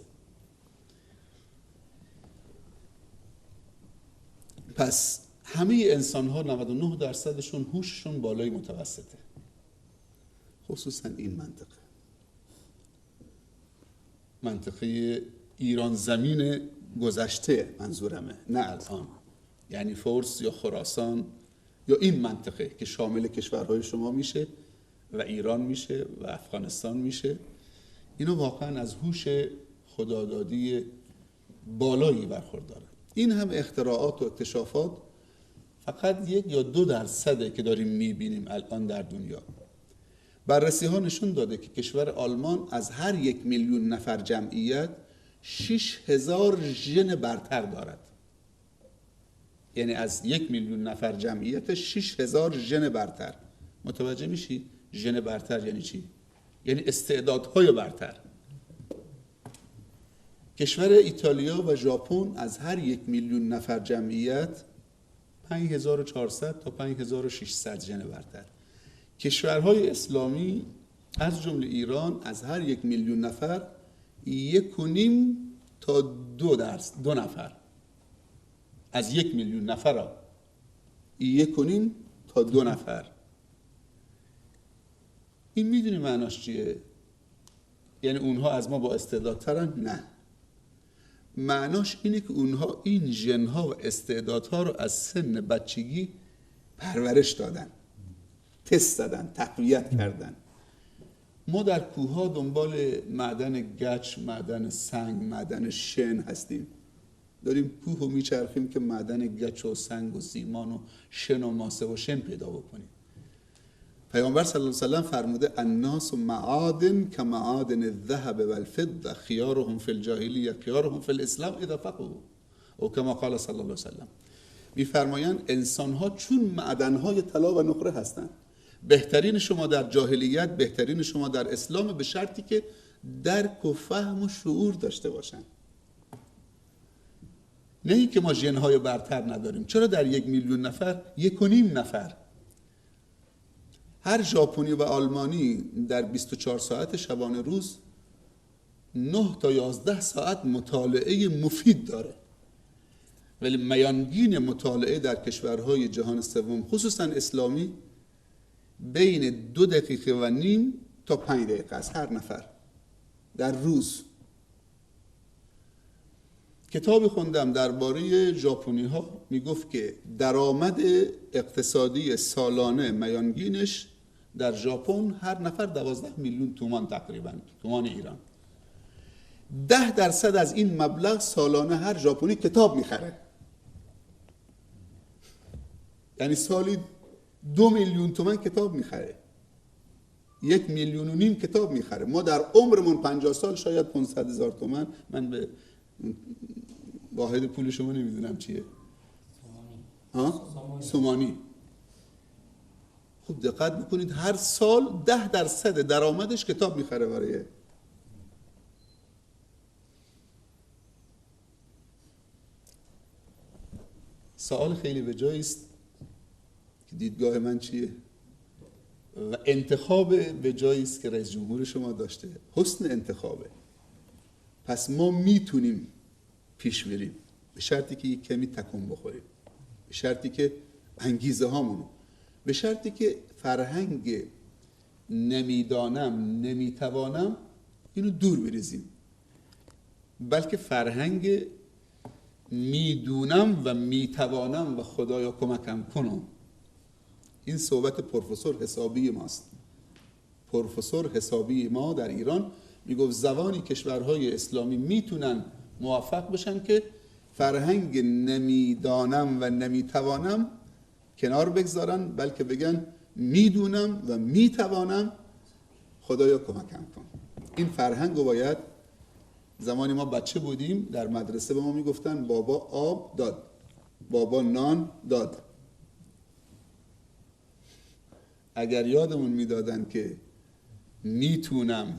پس همه انسان ها 99%شون هوششون بالای متوسطه، خصوصا این منطقه ایران زمین گذشته منظورمه، نه الان. یعنی فارس یا خراسان یا این منطقه که شامل کشورهای شما میشه و ایران میشه و افغانستان میشه، اینا واقعا از هوش خدادادی بالایی برخوردارن. این هم اختراعات و اکتشافات فقط 1 یا 2% که داریم میبینیم الان در دنیا. بررسی ها نشون داده که کشور آلمان از هر 1 میلیون نفر جمعیت 6000 ژن برتر دارد. یعنی از 1 میلیون نفر جمعیت 6000 ژن برتر. متوجه میشی؟ ژن برتر یعنی چی؟ یعنی استعدادهای برتر. کشور ایتالیا و ژاپن از هر 1 میلیون نفر جمعیت 5400 تا 5600 ژن برتر. کشورهای اسلامی از جمله ایران از هر 1 میلیون نفر 1.5 تا 2 نفر، از 1 میلیون نفر 1.5 تا 2 نفر. این میدونی معناش چیه؟ یعنی اونها از ما با استعدادترن؟ نه، معناش اینه که اونها این ژن‌ها و استعدادها رو از سن بچگی پرورش دادن، تست دادن، تقویت کردن. ما در کوه‌ها دنبال معدن گچ، معدن سنگ، معدن شن هستیم. داریم کوه رو میچرخیم که معدن گچ و سنگ و سیمان و شن و ماسه و شن پیدا بکنیم. پیامبر صلی الله علیه و سلم فرموده الناس معادن کمعادن الذهب والفضه خیارهم فی الجاهلیه خیارهم فی الاسلام اذا فقهوا، او کما قال صلی الله علیه و سلم. میفرمایند انسان‌ها چون معدن‌های طلا و نقره هستند، بهترین شما در جاهلیت بهترین شما در اسلام، به شرطی که درک و فهم و شعور داشته باشن. نه این که ما ژن‌های برتر نداریم. چرا در 1 میلیون نفر 1.5 نفر؟ هر ژاپنی و آلمانی در 24 ساعت شبانه روز 9 تا 11 ساعت مطالعه مفید داره، ولی میانگین مطالعه در کشورهای جهان سوم خصوصا اسلامی بین 2 دقیقه و نیم تا 5 دقیقه است هر نفر در روز. کتابی خوندم درباره ژاپنی ها، میگفت که درآمد اقتصادی سالانه میانگینش در ژاپن هر نفر 12 میلیون تومان تقریبا، تومان ایران. 10% از این مبلغ سالانه هر ژاپنی کتاب میخره. یعنی سالی 2 میلیون تومان کتاب میخره، 1.5 میلیون کتاب میخره. ما در عمرمون 50 سال شاید 500,000 تومان، من به واحد پول شما نمیدونم چیه، سومانی. خوب دقت بکنید، هر سال 10% درآمدش کتاب میخره برای. سوال خیلی به جایی است که دیدگاه من چیه و انتخاب به جایی است که رئیس جمهور شما داشته، حسن انتخابه. پس ما میتونیم پیش بریم به شرطی که یک کمی تکون بخوریم، به شرطی که انگیزه هامونو، به شرطی که فرهنگ نمیدانم نمیتوانم اینو دور بریزیم، بلکه فرهنگ میدونم و میتوانم و خدایا کمکم کنم. این صحبت پروفسور حسابی ماست. پروفسور حسابی ما در ایران میگفت زمانی کشورهای اسلامی میتونن موفق بشن که فرهنگ نمیدانم و نمیتوانم کنار بگذارن، بلکه بگن میدونم و میتوانم خدایا کمکم کن. این فرهنگ رو باید، زمانی ما بچه بودیم در مدرسه به ما میگفتن بابا آب داد، بابا نان داد. اگر یادمون میدادن که میتونم،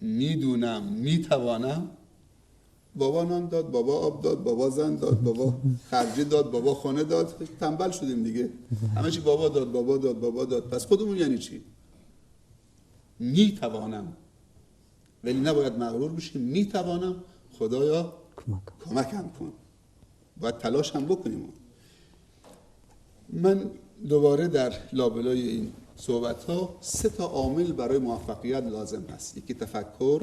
میدونم، میتوانم، بابا نان داد، بابا آب داد، بابا زن داد، بابا خرجی داد، بابا خانه داد، تنبل شدیم دیگه. همه چی بابا داد، بابا داد، بابا داد. پس خودمون یعنی چی؟ میتوانم، ولی نباید مغرور بشیم. میتوانم، خدایا کمکم کن. باید تلاش هم بکنیم. من دوباره در لابلای این صحبت ها 3 تا عامل برای موفقیت لازم هست. یکی تفکر،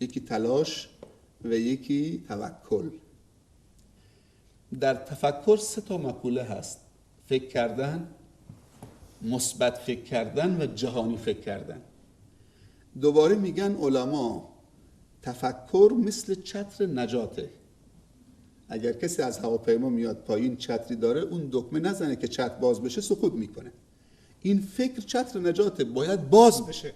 یکی تلاش و یکی توکل. در تفکر 3 تا مقوله هست: فکر کردن، مثبت فکر کردن و جهانی فکر کردن. دوباره میگن علما تفکر مثل چتر نجاته. اگر کسی از هواپیما میاد پایین چتری داره، اون دکمه نزنه که چتر باز بشه، سقوط میکنه. این فکر چتر نجاته، باید باز بشه.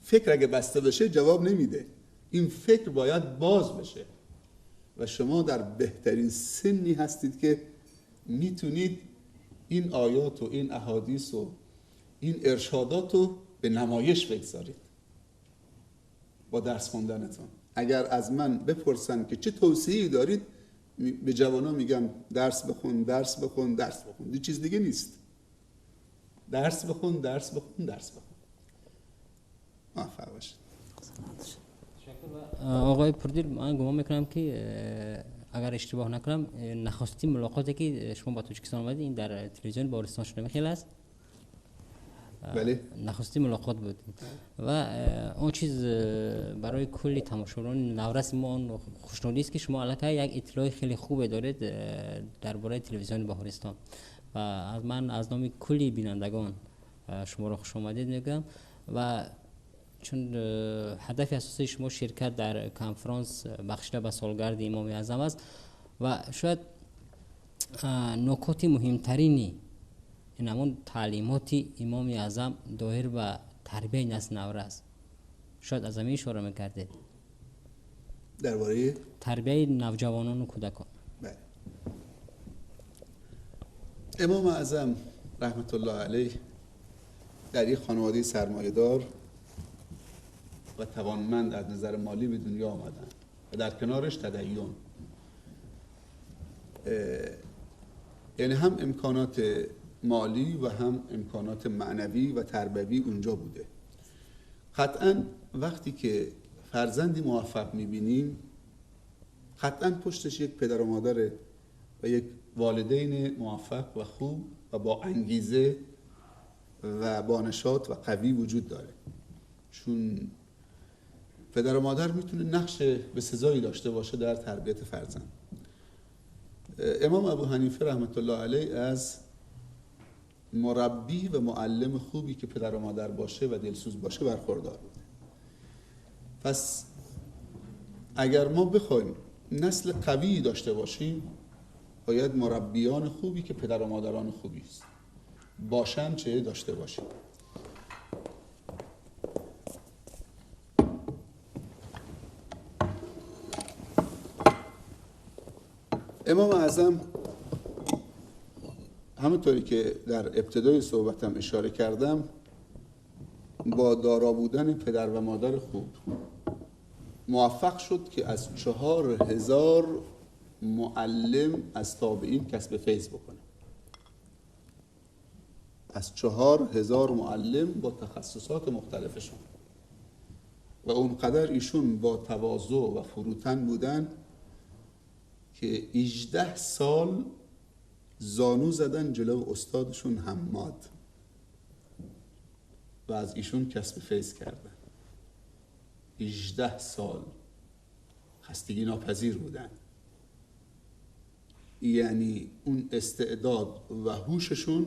فکر اگه بسته بشه جواب نمیده. این فکر باید باز بشه. و شما در بهترین سنی هستید که میتونید این آیات و این احادیث و این ارشادات رو به نمایش بگذارید با درس خوندنتون. اگر از من بپرسن که چه توصیه‌ای دارید، به جوانان میگم درس بخون، درس بخون، درس بخون. دی چیز دیگه نیست. درس بخون، درس بخون، درس بخون. موفق باشید. آقای پردیر، من گمان میکنم که اگر اشتباه نکنم نخستین ملاقاتی که شما با تاجیکستان آمدید این در تلویزیون بارستان شده میخیل است. بله. نخستین ملاقات بود و اون چیز برای کلی تماشاگران نورس ما اون خوشنودی است که شما البته یک اطلاع خیلی خوبه دارید درباره تلویزیون بهارستان و من از نام کلی بینندگان شما را خوش آمدید میگم. و چون هدف اساسی شما شرکت در کنفرانس بخشیده به سالگرد امام اعظم است و شاید نکات مهمترینی این همون تعلیمات امام اعظم دایر و تربیه نسل نوره است. شاید از همین اشاره میکردید درباره تربیه نوجوانان و کودکان. بله. امام اعظم رحمت الله علیه در یک خانواده سرمایه‌دار و توانمند از نظر مالی به دنیا آمدن و در کنارش تدین، یعنی هم امکانات مالی و هم امکانات معنوی و تربوی اونجا بوده. قطعا وقتی که فرزندی موفق میبینیم، قطعا پشتش یک پدر و مادر و یک والدین موفق و خوب و با انگیزه و با نشاط و قوی وجود داره. چون پدر و مادر میتونه نقش به سزایی داشته باشه در تربیت فرزند. امام ابو حنیفه رحمت الله علیه از مربی و معلم خوبی که پدر و مادر باشه و دلسوز باشه برخوردار بود. پس اگر ما بخوایم نسل قوی داشته باشیم، باید مربیان خوبی که پدر و مادران خوبی است باشن چه داشته باشیم. امام اعظم همونطوری که در ابتدای صحبتم اشاره کردم، با دارا بودن پدر و مادر خوب موفق شد که از 4000 معلم از تابعین کسب فیض بکنه. از 4000 معلم با تخصصات مختلفشون و اونقدر ایشون با تواضع و فروتن بودن که 18 سال زانو زدن جلو استادشون حماد و از ایشون کسب فیض کردن. 18 سال خستگی ناپذیر بودن یعنی اون استعداد و هوششون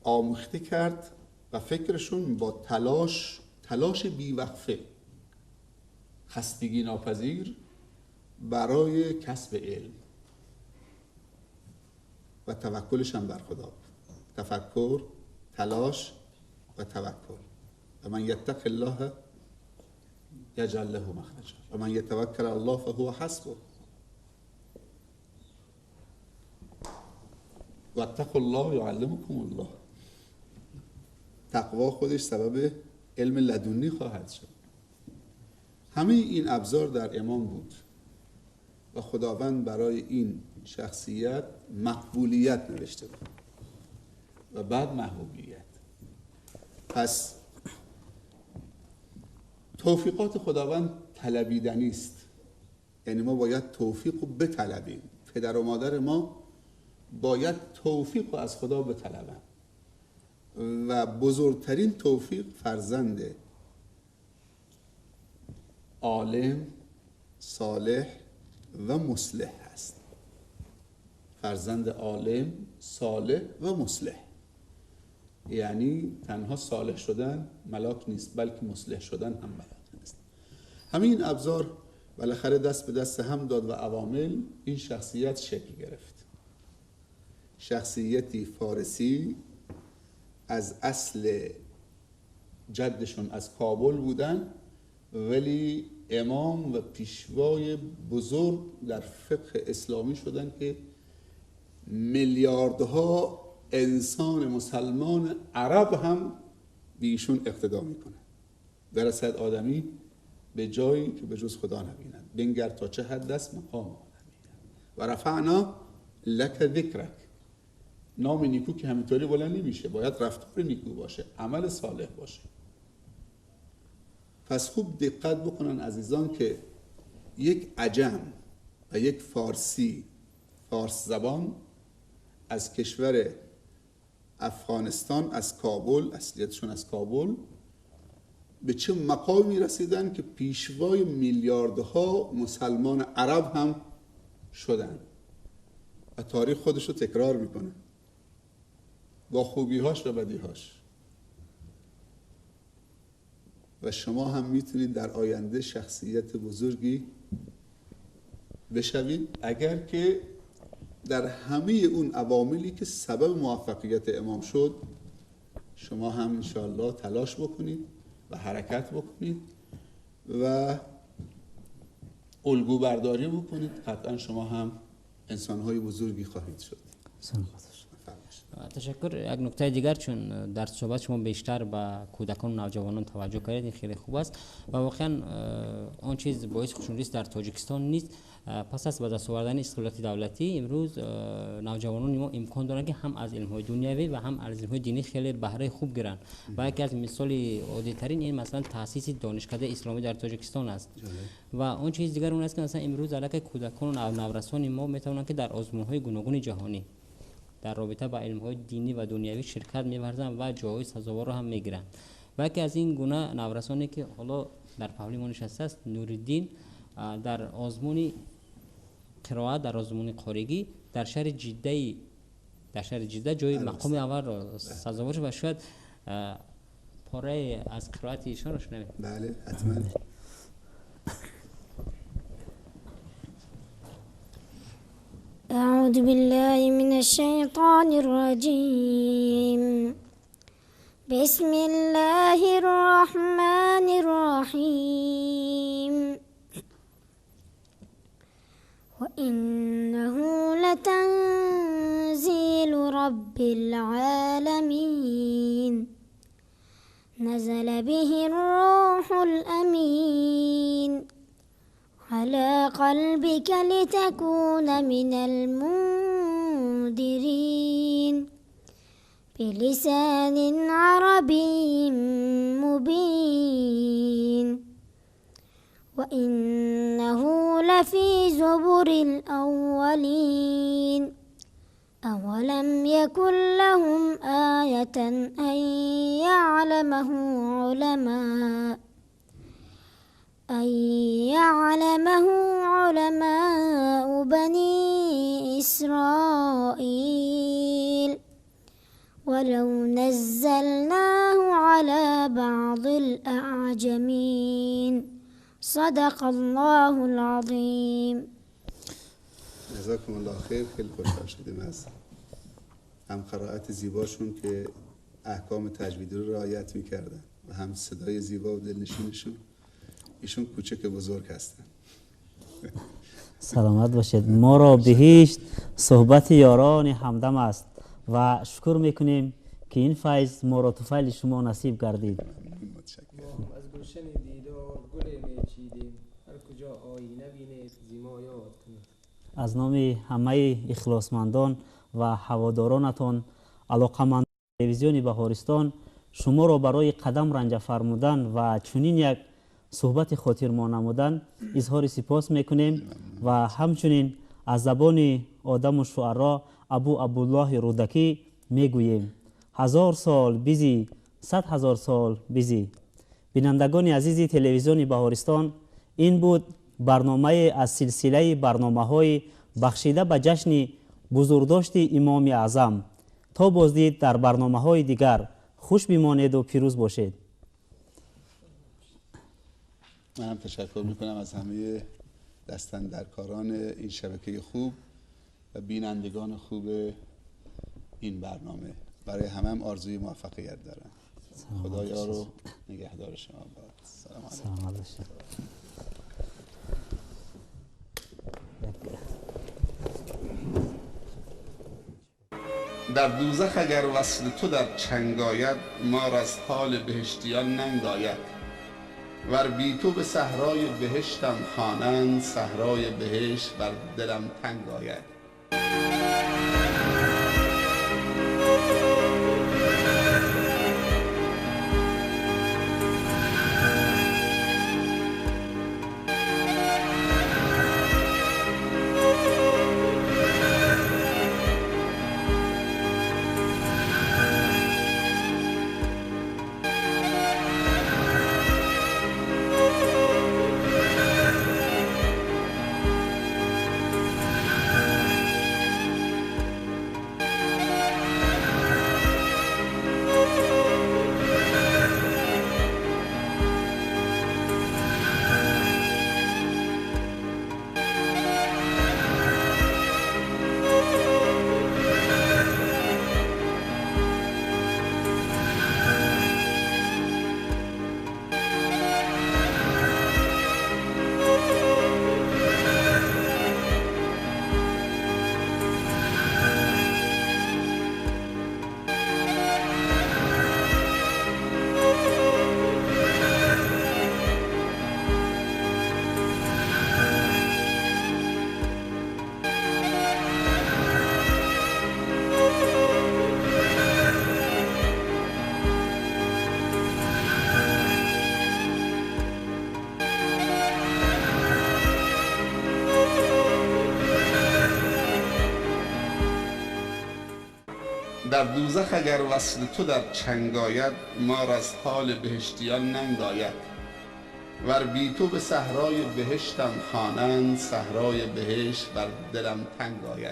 آموخته کرد و فکرشون با تلاش بیوقفه، خستگی ناپذیر برای کسب علم و توکلش هم بر خدا. تفکر، تلاش و توکل. و من یتق الله یجعل له مخرجا و من یتوکل علی الله فهو حسبه و اتقوا الله یعلمکم الله. تقوا خودش سبب علم لدنی خواهد شد. همه این ابزار در امام بود و خداوند برای این شخصیت مقبولیت نوشته بود و بعد محبوبیت. پس توفیقات خداوند طلبیدنی است، یعنی ما باید توفیق رو بطلبیم. پدر و مادر ما باید توفیق رو از خدا بطلبن و بزرگترین توفیق فرزند عالم، صالح و مصلح هست. فرزند عالم، صالح و مصلح، یعنی تنها صالح شدن ملاک نیست، بلکه مصلح شدن هم ملاک نیست. همین ابزار بالاخره دست به دست هم داد و عوامل این شخصیت شکل گرفت. شخصیتی فارسی، از اصل جدشون از کابل بودن، ولی امام و پیشوای بزرگ در فقه اسلامی شدن که میلیاردها انسان مسلمان عرب هم بیشون اقتدا میکنن. برسد آدمی به جایی که به جز خدا نبینند. بنگر تا چه حد دست مقام آدمی و رفعنا لک ذکرک. نام نیکو که همینطوری بلند نمیشه، باید رفتار نیکو باشه، عمل صالح باشه. پس خوب دقت بکنن عزیزان که یک عجم و یک فارسی، فارس زبان، از کشور افغانستان، از کابل، اصلیتشون از کابل، به چه مقامی رسیدن که پیشوای میلیاردها مسلمان عرب هم شدن و تاریخ خودش رو تکرار میکنه با خوبیهاش و بدیهاش. و شما هم میتونید در آینده شخصیت بزرگی بشوید اگر که در همه اون عواملی که سبب موفقیت امام شد شما هم انشاءالله تلاش بکنید و حرکت بکنید و الگو برداری بکنید. قطعا شما هم انسانهای بزرگی خواهید شد. تشکر. یک نکته دیگر، چون در صحبت شما بیشتر به کودکان و نوجوانان توجه کردید، این خیلی خوب است و واقعا آن چیز باعث خوشنودی در تاجیکستان نیست. پس از به دست آوردن استقلال دولتی امروز نوجوانان ما امکان دارند که هم از علم‌های دنیوی و هم از علم‌های دینی خیلی بهره خوب گیرند و یکی از مثال عادی ترین این مثلا تاسیس دانشکده اسلامی در تاجیکستان است. و آن چیز دیگر اون است که مثلا امروز علاقه کودکان و نورسان ما میتوانند که در آزمون‌های گوناگون جهانی در رابطه با علم‌های دینی و دنیوی شرکت می‌ورزند و جایزه سزاوار را هم می‌گیرند. و یکی از این گونه نورسانی که حالا در پاولی ما نشسته است، نوردین، در آزمون قرائت، در آزمون قارگی در شهر جده جای مقام اول سزاوار شد و شاید پاره از قرائت ایشان را شنوید. بله حتما. أعوذ بالله من الشيطان الرجيم. بسم الله الرحمن الرحيم. وإنه لتنزيل رب العالمين نزل به الروح الأمين على قلبك لتكون من المنذرين بلسان عربي مبين وإنه لفي زبر الأولين أولم يكن لهم آية أن يعلمه علماء بني إسرائيل ولو نزلناه على بعض الأعجمين صدق الله العظیم. جزاکم الله خیر. خیلی خوشحال شدیم از هم قرائت زیباشون که احکام تجویدی رو رعایت میکردن و هم صدای زیبا و دلنشینشون. ایشون کوچک بزرگ هستن. سلامت باشید. ما را بهشت صحبت یاران همدم است و شکر میکنیم که این فیض ما را طفیل شما نصیب گردید. از گلشن دیدار گل میچیدیم، هر کجا آینه بینید زیما یاد کنید. از نام همه اخلاصمندان و هوادارانتان، علاقمندان تلویزیون بهارستان، شما را برای قدم رنج فرمودن و چنین یک صحبت خاطرمان نمودن اظهار سپاس میکنیم و همچنین از زبان آدم و شعرا ابو عبدالله رودکی میگوییم 1000 سال بیزی 100,000 سال بیزی. بینندگان عزیز تلویزیون بهارستان، این بود برنامه از سلسله برنامه‌های بخشیده به جشن بزرگداشت امام اعظم. تا بازدید در برنامه‌های دیگر، خوش بمانید و پیروز باشید. من هم تشکر میکنم از همه دستاندرکاران این شبکه خوب و بینندگان خوب این برنامه. برای همه هم آرزوی موفقیت دارم. خدایا رو نگهدار شما باد. سلام علیکم. در دوزخ اگر وصل تو در چنگ آید، مار از حال بهشتیان ننگ آید. ور بی تو به صحرای بهشتم خوانند، صحرای بهشت بر دلم تنگ آید. در دوزخ اگر وصل تو در چنگ آید، مار از حال بهشتیان ننگ آید. ور بی تو به صحرای بهشتم خوانند، صحرای بهشت بر دلم تنگ آید.